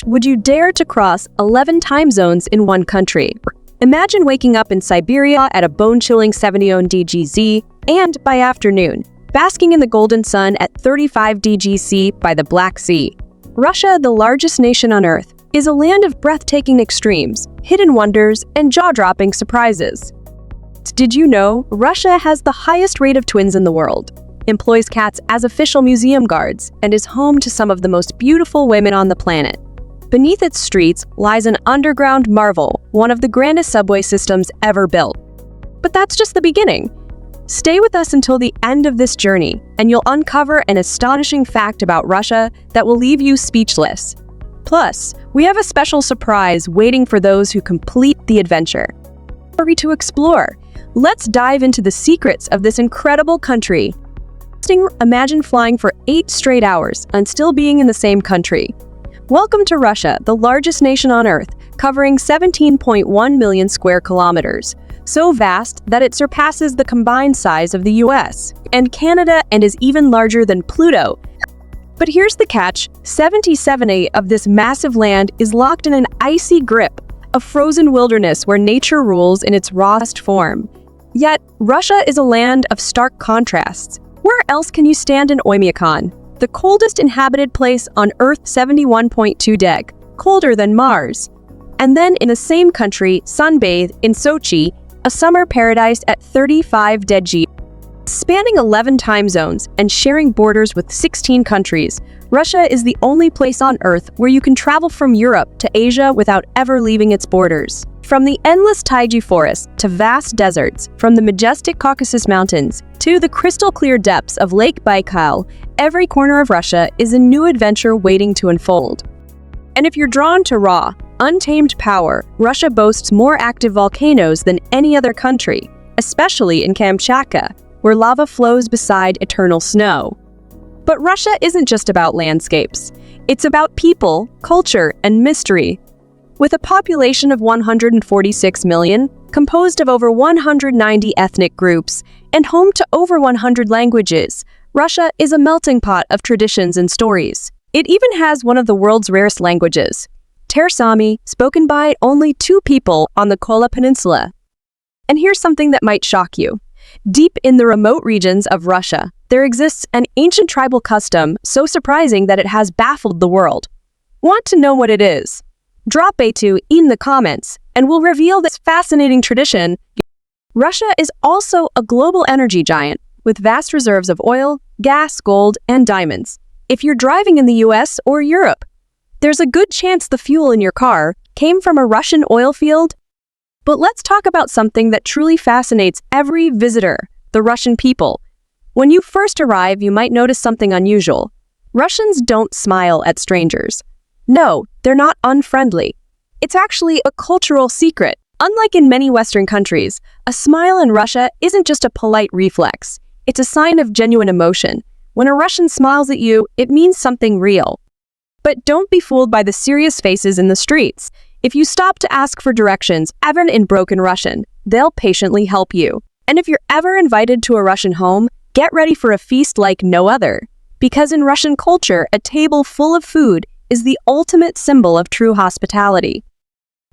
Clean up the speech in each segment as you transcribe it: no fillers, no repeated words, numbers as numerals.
Would you dare to cross 11 time zones in one country? Imagine waking up in Siberia at a bone-chilling 70 DGZ and, by afternoon, basking in the golden sun at 35 DGC by the Black Sea. Russia, the largest nation on Earth, is a land of breathtaking extremes, hidden wonders, and jaw-dropping surprises. Did you know Russia has the highest rate of twins in the world, employs cats as official museum guards, and is home to some of the most beautiful women on the planet? Beneath its streets lies an underground marvel, one of the grandest subway systems ever built. But that's just the beginning. Stay with us until the end of this journey, and you'll uncover an astonishing fact about Russia that will leave you speechless. Plus, we have a special surprise waiting for those who complete the adventure. Hurry to explore. Let's dive into the secrets of this incredible country. Imagine flying for 8 straight hours and still being in the same country. Welcome to Russia, the largest nation on Earth, covering 17.1 million square kilometers. So vast that it surpasses the combined size of the US and Canada and is even larger than Pluto. But here's the catch: 77% of this massive land is locked in an icy grip, a frozen wilderness where nature rules in its rawest form. Yet, Russia is a land of stark contrasts. Where else can you stand in Oymyakon, the coldest inhabited place on Earth, 71.2 deg, colder than Mars? And then in the same country, sunbathe in Sochi, a summer paradise at 35 deg. Spanning 11 time zones and sharing borders with 16 countries, Russia is the only place on Earth where you can travel from Europe to Asia without ever leaving its borders. From the endless taiga forests to vast deserts, from the majestic Caucasus Mountains to the crystal-clear depths of Lake Baikal, every corner of Russia is a new adventure waiting to unfold. And if you're drawn to raw, untamed power, Russia boasts more active volcanoes than any other country, especially in Kamchatka, where lava flows beside eternal snow. But Russia isn't just about landscapes. It's about people, culture, and mystery. With a population of 146 million, composed of over 190 ethnic groups, and home to over 100 languages, Russia is a melting pot of traditions and stories. It even has one of the world's rarest languages, Tersami, spoken by only 2 people on the Kola Peninsula. And here's something that might shock you. Deep in the remote regions of Russia, there exists an ancient tribal custom so surprising that it has baffled the world. Want to know what it is? Drop A2 in the comments, and we'll reveal this fascinating tradition. Russia is also a global energy giant, with vast reserves of oil, gas, gold, and diamonds. If you're driving in the US or Europe, there's a good chance the fuel in your car came from a Russian oil field. But let's talk about something that truly fascinates every visitor: the Russian people. When you first arrive, you might notice something unusual. Russians don't smile at strangers. No, they're not unfriendly. It's actually a cultural secret. Unlike in many Western countries, a smile in Russia isn't just a polite reflex. It's a sign of genuine emotion. When a Russian smiles at you, it means something real. But don't be fooled by the serious faces in the streets. If you stop to ask for directions, even in broken Russian, they'll patiently help you. And if you're ever invited to a Russian home, get ready for a feast like no other. Because in Russian culture, a table full of food is the ultimate symbol of true hospitality.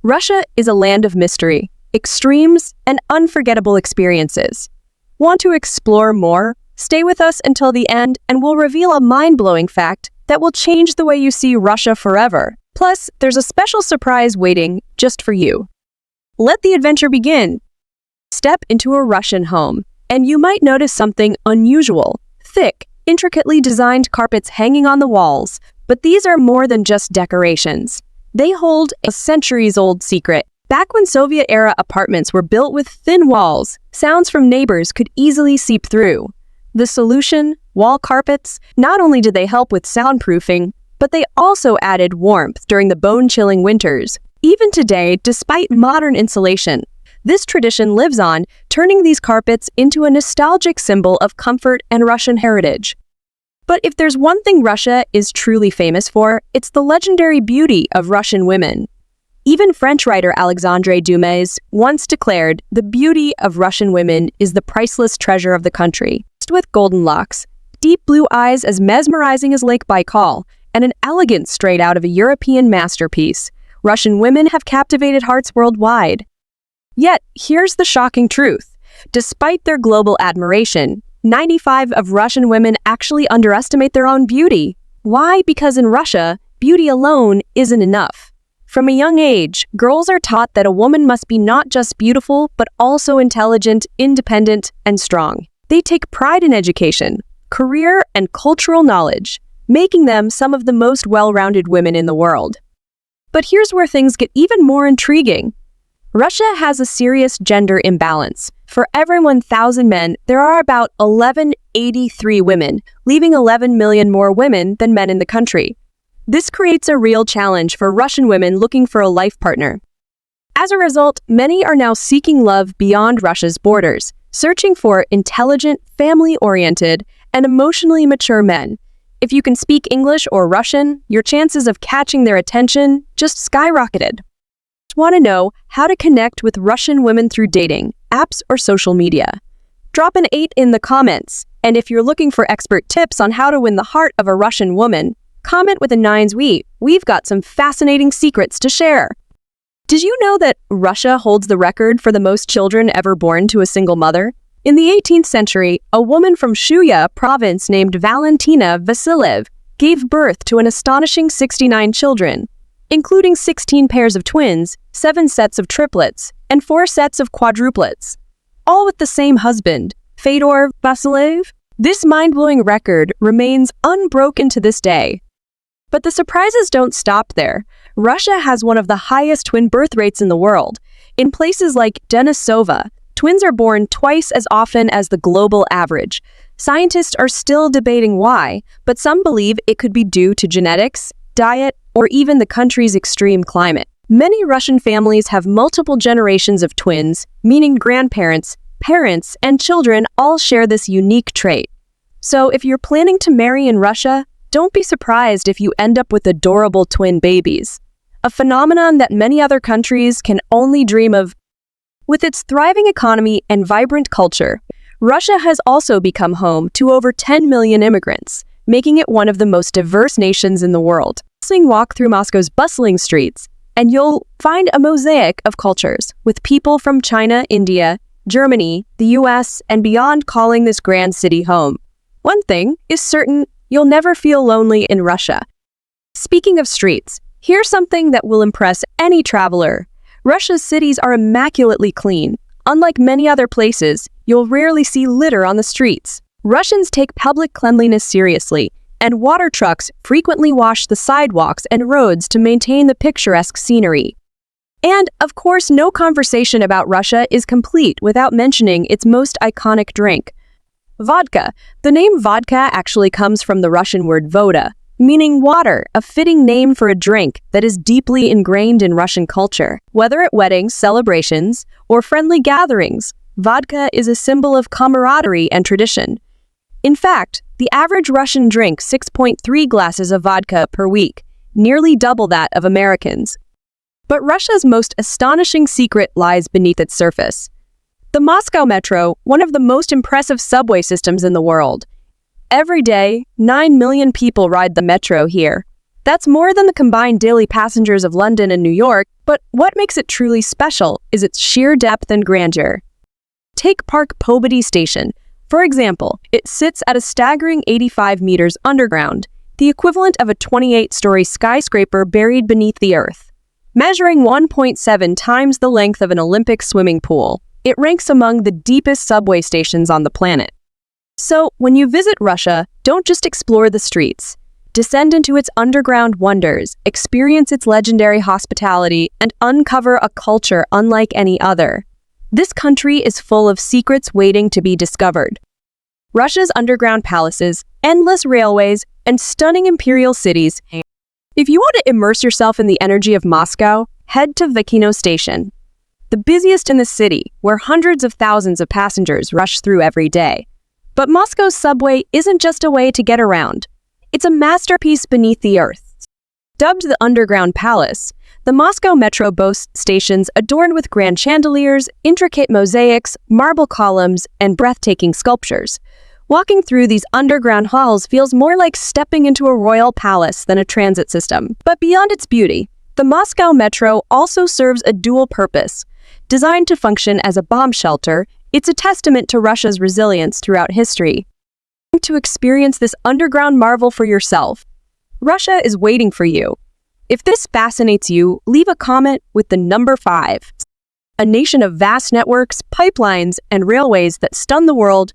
Russia is a land of mystery, extremes, and unforgettable experiences. Want to explore more? Stay with us until the end, and we'll reveal a mind-blowing fact that will change the way you see Russia forever. Plus, there's a special surprise waiting just for you. Let the adventure begin. Step into a Russian home, and you might notice something unusual: thick, intricately designed carpets hanging on the walls. But these are more than just decorations. They hold a centuries-old secret. Back when Soviet-era apartments were built with thin walls, sounds from neighbors could easily seep through. The solution? Wall carpets. Not only did they help with soundproofing, but they also added warmth during the bone-chilling winters. Even today, despite modern insulation, this tradition lives on, turning these carpets into a nostalgic symbol of comfort and Russian heritage. But if there's one thing Russia is truly famous for, it's the legendary beauty of Russian women. Even French writer Alexandre Dumas once declared, "The beauty of Russian women is the priceless treasure of the country." With golden locks, deep blue eyes as mesmerizing as Lake Baikal, and an elegance straight out of a European masterpiece. Russian women have captivated hearts worldwide. Yet, here's the shocking truth. Despite their global admiration, 95% of Russian women actually underestimate their own beauty. Why? Because in Russia, beauty alone isn't enough. From a young age, girls are taught that a woman must be not just beautiful, but also intelligent, independent, and strong. They take pride in education, career, and cultural knowledge, making them some of the most well-rounded women in the world. But here's where things get even more intriguing. Russia has a serious gender imbalance. For every 1,000 men, there are about 1,183 women, leaving 11 million more women than men in the country. This creates a real challenge for Russian women looking for a life partner. As a result, many are now seeking love beyond Russia's borders, searching for intelligent, family-oriented, and emotionally mature men. If you can speak English or Russian, your chances of catching their attention just skyrocketed. Want to know how to connect with Russian women through dating, apps, or social media? Drop an 8 in the comments, and if you're looking for expert tips on how to win the heart of a Russian woman, comment with a 9's. We've got some fascinating secrets to share. Did you know that Russia holds the record for the most children ever born to a single mother? In the 18th century, a woman from Shuya province named Valentina Vasilyev gave birth to an astonishing 69 children, including 16 pairs of twins, 7 sets of triplets, and 4 sets of quadruplets, all with the same husband, Fedor Vasilyev. This mind-blowing record remains unbroken to this day. But the surprises don't stop there. Russia has one of the highest twin birth rates in the world. In places like Denisova, twins are born twice as often as the global average. Scientists are still debating why, but some believe it could be due to genetics, diet, or even the country's extreme climate. Many Russian families have multiple generations of twins, meaning grandparents, parents, and children all share this unique trait. So if you're planning to marry in Russia, don't be surprised if you end up with adorable twin babies, a phenomenon that many other countries can only dream of. With its thriving economy and vibrant culture, Russia has also become home to over 10 million immigrants, making it one of the most diverse nations in the world. Walk through Moscow's bustling streets, and you'll find a mosaic of cultures, with people from China, India, Germany, the US, and beyond calling this grand city home. One thing is certain, you'll never feel lonely in Russia. Speaking of streets, here's something that will impress any traveler. Russia's cities are immaculately clean. Unlike many other places, you'll rarely see litter on the streets. Russians take public cleanliness seriously, and water trucks frequently wash the sidewalks and roads to maintain the picturesque scenery. And, of course, no conversation about Russia is complete without mentioning its most iconic drink, vodka. The name vodka actually comes from the Russian word voda, meaning water, a fitting name for a drink that is deeply ingrained in Russian culture. Whether at weddings, celebrations, or friendly gatherings, vodka is a symbol of camaraderie and tradition. In fact, the average Russian drinks 6.3 glasses of vodka per week, nearly double that of Americans. But Russia's most astonishing secret lies beneath its surface. The Moscow Metro, one of the most impressive subway systems in the world. Every day, 9 million people ride the metro here. That's more than the combined daily passengers of London and New York, but what makes it truly special is its sheer depth and grandeur. Take Park Pobedi Station. For example, it sits at a staggering 85 meters underground, the equivalent of a 28-story skyscraper buried beneath the earth. Measuring 1.7 times the length of an Olympic swimming pool, it ranks among the deepest subway stations on the planet. So, when you visit Russia, don't just explore the streets. Descend into its underground wonders, experience its legendary hospitality, and uncover a culture unlike any other. This country is full of secrets waiting to be discovered. Russia's underground palaces, endless railways, and stunning imperial cities. If you want to immerse yourself in the energy of Moscow, head to Vikino Station, the busiest in the city, where hundreds of thousands of passengers rush through every day. But Moscow's subway isn't just a way to get around. It's a masterpiece beneath the earth. Dubbed the Underground Palace, the Moscow Metro boasts stations adorned with grand chandeliers, intricate mosaics, marble columns, and breathtaking sculptures. Walking through these underground halls feels more like stepping into a royal palace than a transit system. But beyond its beauty, the Moscow Metro also serves a dual purpose. Designed to function as a bomb shelter, it's a testament to Russia's resilience throughout history. To experience this underground marvel for yourself, Russia is waiting for you. If this fascinates you, leave a comment with the number 5. A nation of vast networks, pipelines, and railways that stun the world.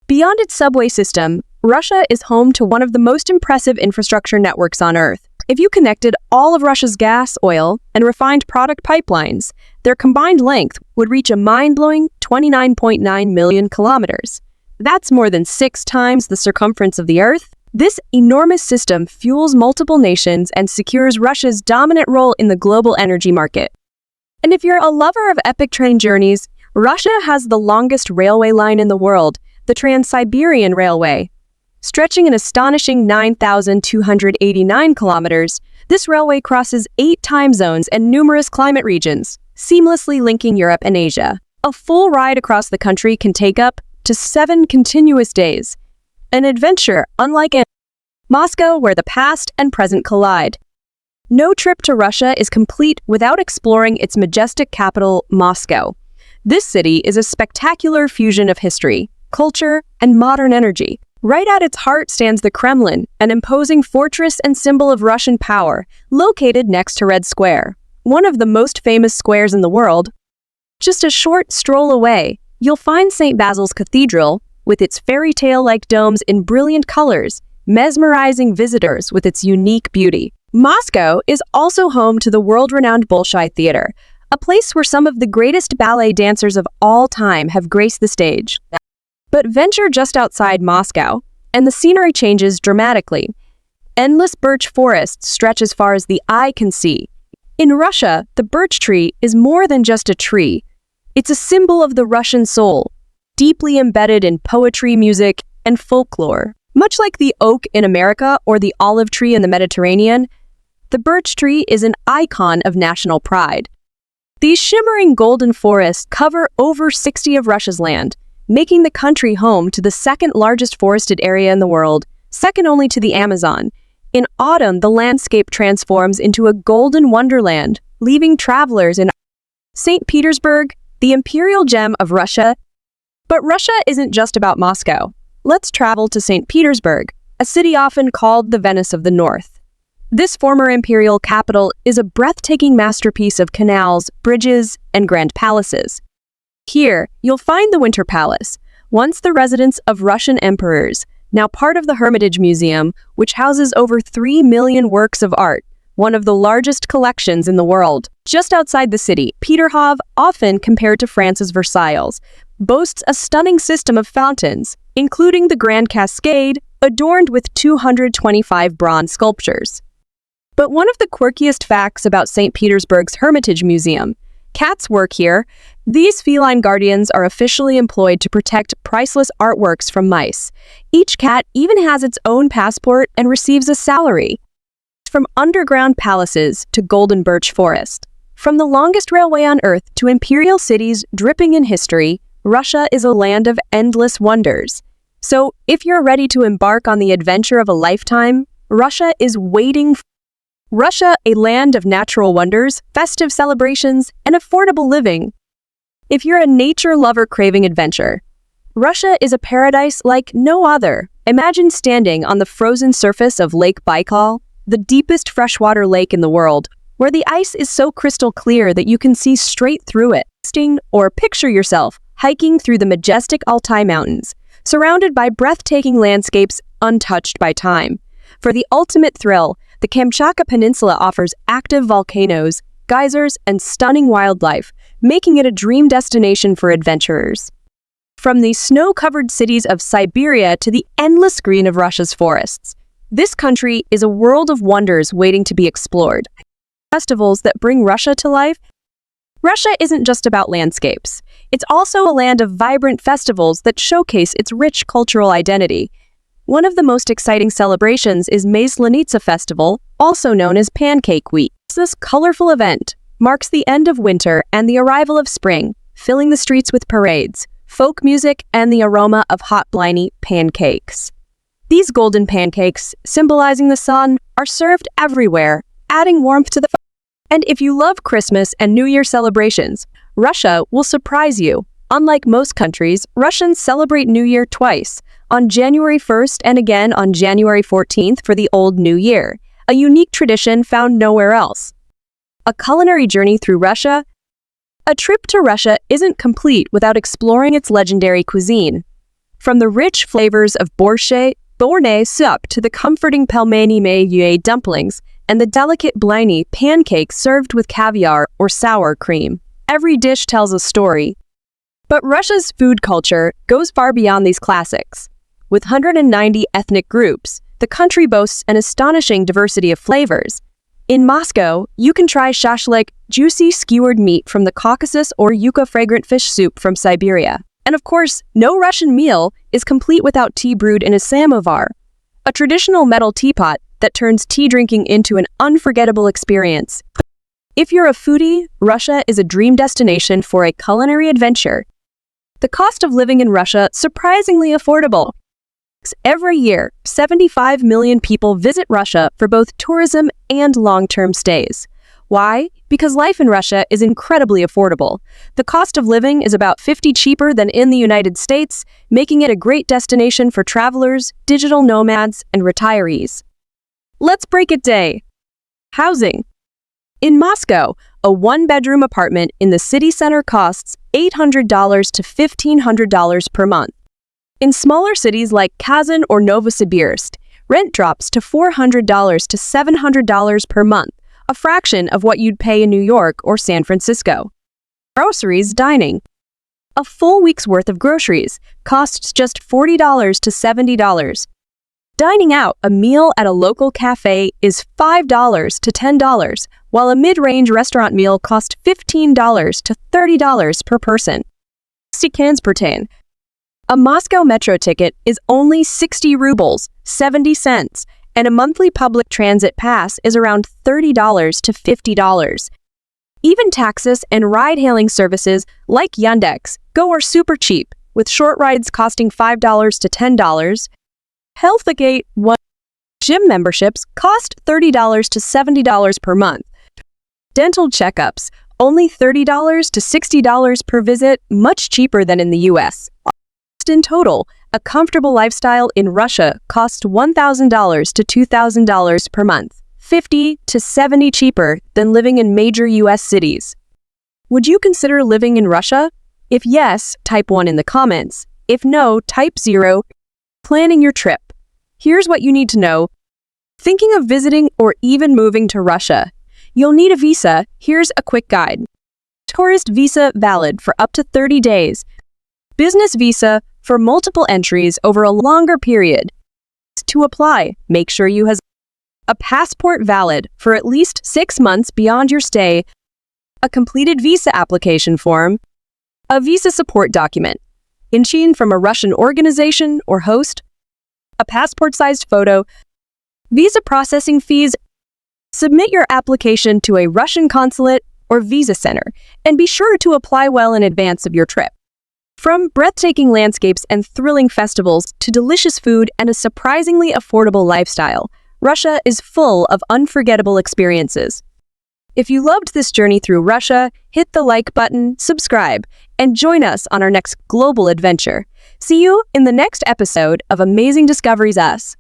Beyond its subway system, Russia is home to one of the most impressive infrastructure networks on Earth. If you connected all of Russia's gas, oil, and refined product pipelines, their combined length would reach a mind-blowing 29.9 million kilometers. That's more than 6 times the circumference of the Earth. This enormous system fuels multiple nations and secures Russia's dominant role in the global energy market. And if you're a lover of epic train journeys, Russia has the longest railway line in the world, the Trans-Siberian Railway. Stretching an astonishing 9,289 kilometers, this railway crosses 8 time zones and numerous climate regions, seamlessly linking Europe and Asia. A full ride across the country can take up to 7 continuous days. An adventure unlike Moscow, where the past and present collide. No trip to Russia is complete without exploring its majestic capital, Moscow. This city is a spectacular fusion of history, culture, and modern energy. Right at its heart stands the Kremlin, an imposing fortress and symbol of Russian power, located next to Red Square, one of the most famous squares in the world. Just a short stroll away, you'll find St. Basil's Cathedral, with its fairy tale-like domes in brilliant colors, mesmerizing visitors with its unique beauty. Moscow is also home to the world-renowned Bolshoi Theater, a place where some of the greatest ballet dancers of all time have graced the stage. But venture just outside Moscow, and the scenery changes dramatically. Endless birch forests stretch as far as the eye can see. In Russia, the birch tree is more than just a tree. It's a symbol of the Russian soul, deeply embedded in poetry, music, and folklore. Much like the oak in America or the olive tree in the Mediterranean, the birch tree is an icon of national pride. These shimmering golden forests cover over 60% of Russia's land, making the country home to the second largest forested area in the world, second only to the Amazon. In autumn, the landscape transforms into a golden wonderland, leaving travelers in St. Petersburg, the imperial gem of Russia. But Russia isn't just about Moscow. Let's travel to St. Petersburg, a city often called the Venice of the North. This former imperial capital is a breathtaking masterpiece of canals, bridges, and grand palaces. Here, you'll find the Winter Palace, once the residence of Russian emperors, now part of the Hermitage Museum, which houses over 3 million works of art, one of the largest collections in the world. Just outside the city, Peterhof, often compared to France's Versailles, boasts a stunning system of fountains, including the Grand Cascade, adorned with 225 bronze sculptures. But one of the quirkiest facts about St. Petersburg's Hermitage Museum, cats work here. These feline guardians are officially employed to protect priceless artworks from mice. Each cat even has its own passport and receives a salary. From underground palaces to golden birch forest, from the longest railway on Earth to imperial cities dripping in history, Russia is a land of endless wonders. So, if you're ready to embark on the adventure of a lifetime, Russia is waiting. Russia, a land of natural wonders, festive celebrations, and affordable living. If you're a nature lover craving adventure, Russia is a paradise like no other. Imagine standing on the frozen surface of Lake Baikal, the deepest freshwater lake in the world, where the ice is so crystal clear that you can see straight through it. Or picture yourself hiking through the majestic Altai Mountains, surrounded by breathtaking landscapes untouched by time. For the ultimate thrill, the Kamchatka Peninsula offers active volcanoes, geysers, and stunning wildlife, making it a dream destination for adventurers. From the snow-covered cities of Siberia to the endless green of Russia's forests, this country is a world of wonders waiting to be explored. Festivals that bring Russia to life. Russia isn't just about landscapes. It's also a land of vibrant festivals that showcase its rich cultural identity. One of the most exciting celebrations is Maslenitsa Festival, also known as Pancake Week. This colorful event marks the end of winter and the arrival of spring, filling the streets with parades, folk music, and the aroma of hot bliney pancakes. These golden pancakes, symbolizing the sun, are served everywhere, adding warmth to the food. And if you love Christmas and New Year celebrations, Russia will surprise you. Unlike most countries, Russians celebrate New Year twice, on January 1st and again on January 14th for the Old New Year, a unique tradition found nowhere else. A culinary journey through Russia. A trip to Russia isn't complete without exploring its legendary cuisine. From the rich flavors of borscht, borne soup to the comforting pelmeni meyue dumplings and the delicate bliney pancakes served with caviar or sour cream. Every dish tells a story. But Russia's food culture goes far beyond these classics. With 190 ethnic groups, the country boasts an astonishing diversity of flavors. In Moscow, you can try shashlik, juicy skewered meat from the Caucasus, or yuca fragrant fish soup from Siberia. And of course, no Russian meal is complete without tea brewed in a samovar, a traditional metal teapot that turns tea drinking into an unforgettable experience. If you're a foodie, Russia is a dream destination for a culinary adventure. The cost of living in Russia surprisingly affordable. Every year, 75 million people visit Russia for both tourism and long-term stays. Why? Because life in Russia is incredibly affordable. The cost of living is about 50% cheaper than in the United States, making it a great destination for travelers, digital nomads, and retirees. Let's break it down. Housing. In Moscow, a one-bedroom apartment in the city center costs $800 to $1,500 per month. In smaller cities like Kazan or Novosibirsk, rent drops to $400 to $700 per month, a fraction of what you'd pay in New York or San Francisco. Groceries, dining. A full week's worth of groceries costs just $40 to $70. Dining out a meal at a local cafe is $5 to $10, while a mid-range restaurant meal costs $15 to $30 per person. 60 cans per tan. A Moscow metro ticket is only 60 rubles, 70 cents, and a monthly public transit pass is around $30 to $50. Even taxis and ride-hailing services like Yandex Go are super cheap, with short rides costing $5 to $10. Healthgate gym memberships cost $30 to $70 per month. Dental checkups, only $30 to $60 per visit, much cheaper than in the US. In total, a comfortable lifestyle in Russia costs $1,000 to $2,000 per month, 50 to 70 cheaper than living in major US cities. Would you consider living in Russia? If yes, type 1 in the comments. If no, type 0. Planning your trip. Here's what you need to know. Thinking of visiting or even moving to Russia? You'll need a visa. Here's a quick guide. Tourist visa valid for up to 30 days. Business visa for multiple entries over a longer period. To apply, make sure you have a passport valid for at least 6 months beyond your stay, a completed visa application form, a visa support document, in from a Russian organization or host, a passport-sized photo, visa processing fees. Submit your application to a Russian consulate or visa center, and be sure to apply well in advance of your trip. From breathtaking landscapes and thrilling festivals to delicious food and a surprisingly affordable lifestyle, Russia is full of unforgettable experiences. If you loved this journey through Russia, hit the like button, subscribe, and join us on our next global adventure. See you in the next episode of Amazing Discoveries Us.